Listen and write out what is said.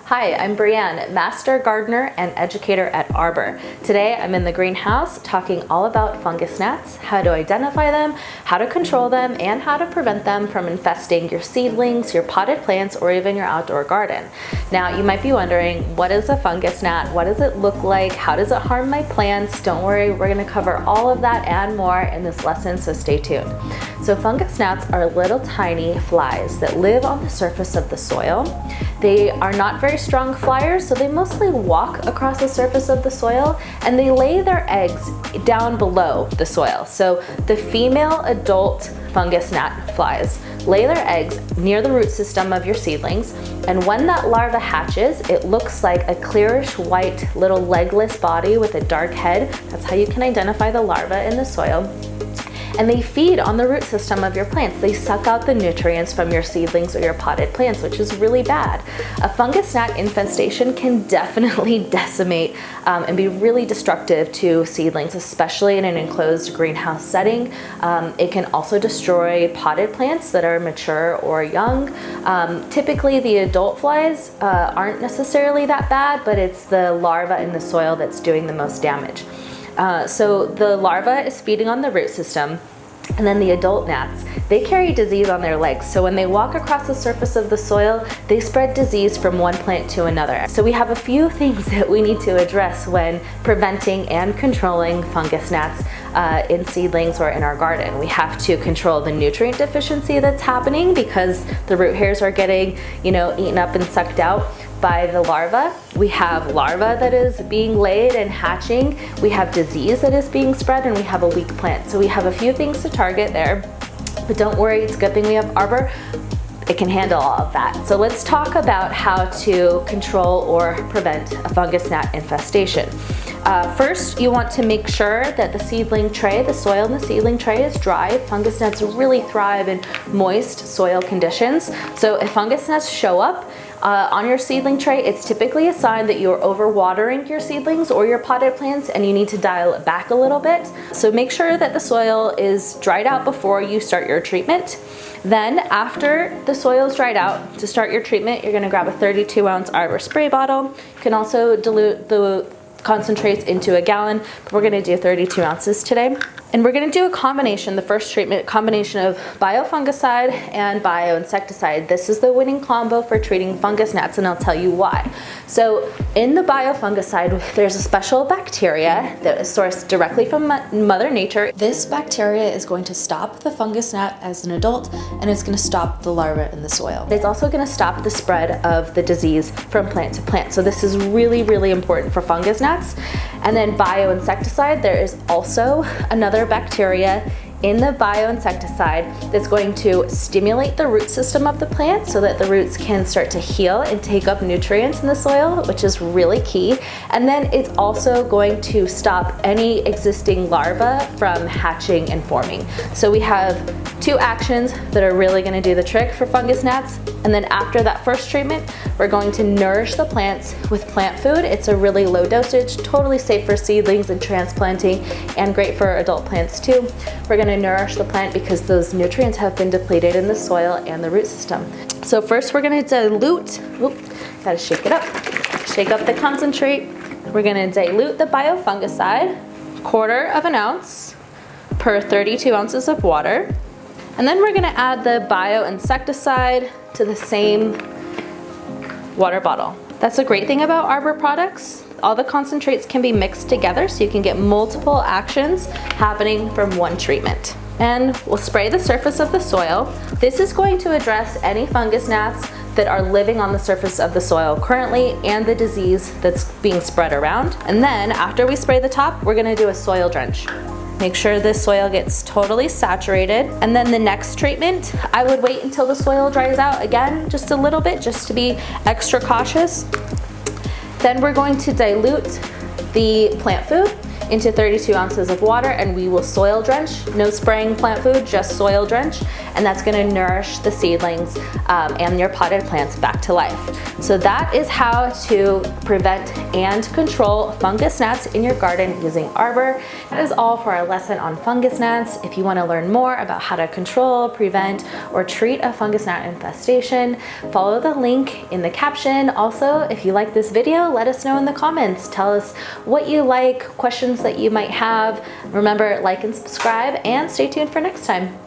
Hi, I'm Brienne, Master Gardener and Educator at Arbor. Today I'm in the greenhouse talking all about fungus gnats, how to identify them, how to control them, and how to prevent them from infesting your seedlings, your potted plants, or even your outdoor garden. Now you might be wondering, what is a fungus gnat? What does it look like? How does it harm my plants? Don't worry, we're going to cover all of that and more in this lesson, so stay tuned. So fungus gnats are little tiny flies that live on the surface of the soil. They are not very strong flyers, so they mostly walk across the surface of the soil, and they lay their eggs down below the soil. So the female adult fungus gnat flies lay their eggs near the root system of your seedlings, and when that larva hatches, it looks like a clearish white little legless body with a dark head. That's how you can identify the larva in the soil. And they feed on the root system of your plants. They suck out the nutrients from your seedlings or your potted plants, which is really bad. A fungus gnat infestation can definitely decimate and be really destructive to seedlings, especially in an enclosed greenhouse setting. It can also destroy potted plants that are mature or young. Typically the adult flies aren't necessarily that bad, but it's the larva in the soil that's doing the most damage. So the larva is feeding on the root system, and then the adult gnats, they carry disease on their legs. So when they walk across the surface of the soil, they spread disease from one plant to another. So we have a few things that we need to address when preventing and controlling fungus gnats in seedlings or in our garden. We have to control the nutrient deficiency that's happening because the root hairs are getting, eaten up and sucked out by the larva. We have larva that is being laid and hatching. We have disease that is being spread, and we have a weak plant. So we have a few things to target there, but don't worry, it's a good thing we have Arbor. It can handle all of that. So let's talk about how to control or prevent a fungus gnat infestation. First, you want to make sure that the seedling tray, the soil in the seedling tray is dry. Fungus gnats really thrive in moist soil conditions. So if fungus gnats show up on your seedling tray, it's typically a sign that you're overwatering your seedlings or your potted plants and you need to dial it back a little bit. So make sure that the soil is dried out before you start your treatment. Then after the soil is dried out, to start your treatment, you're gonna grab a 32-ounce Arbor spray bottle. You can also dilute the concentrates into a gallon, but we're gonna do 32 ounces today. And we're gonna do a combination, the first treatment, combination of Bio Fungicide and Bio Insecticide. This is the winning combo for treating fungus gnats, and I'll tell you why. So in the Bio Fungicide, there's a special bacteria that is sourced directly from Mother Nature. This bacteria is going to stop the fungus gnat as an adult, and it's gonna stop the larva in the soil. It's also gonna stop the spread of the disease from plant to plant. So this is really, really important for fungus gnats. And then Bio Insecticide, there is also another bacteria in the Bio Insecticide that's going to stimulate the root system of the plant so that the roots can start to heal and take up nutrients in the soil, which is really key. And then it's also going to stop any existing larvae from hatching and forming. So we have two actions that are really going to do the trick for fungus gnats. And then after that first treatment, we're going to nourish the plants with plant food. It's a really low dosage, totally safe for seedlings and transplanting, and great for adult plants too. We're going to nourish the plant because those nutrients have been depleted in the soil and the root system. So first we're going to dilute, gotta shake it up, shake up the concentrate. We're going to dilute the Bio Fungicide, 1/4 ounce per 32 ounces of water. And then we're going to add the Bio Insecticide to the same water bottle. That's a great thing about Arbor products. All the concentrates can be mixed together so you can get multiple actions happening from one treatment. And we'll spray the surface of the soil. This is going to address any fungus gnats that are living on the surface of the soil currently and the disease that's being spread around. And then after we spray the top, we're gonna do a soil drench. Make sure the soil gets totally saturated. And then the next treatment, I would wait until the soil dries out again, just a little bit, just to be extra cautious. Then we're going to dilute the plant food into 32 ounces of water, and we will soil drench. No spraying plant food, just soil drench, and that's gonna nourish the seedlings and your potted plants back to life. So that is how to prevent and control fungus gnats in your garden using Arbor. That is all for our lesson on fungus gnats. If you want to learn more about how to control, prevent, or treat a fungus gnat infestation, follow the link in the caption. Also, if you like this video, let us know in the comments. Tell us what you like, questions that you might have. Remember, like and subscribe, and stay tuned for next time.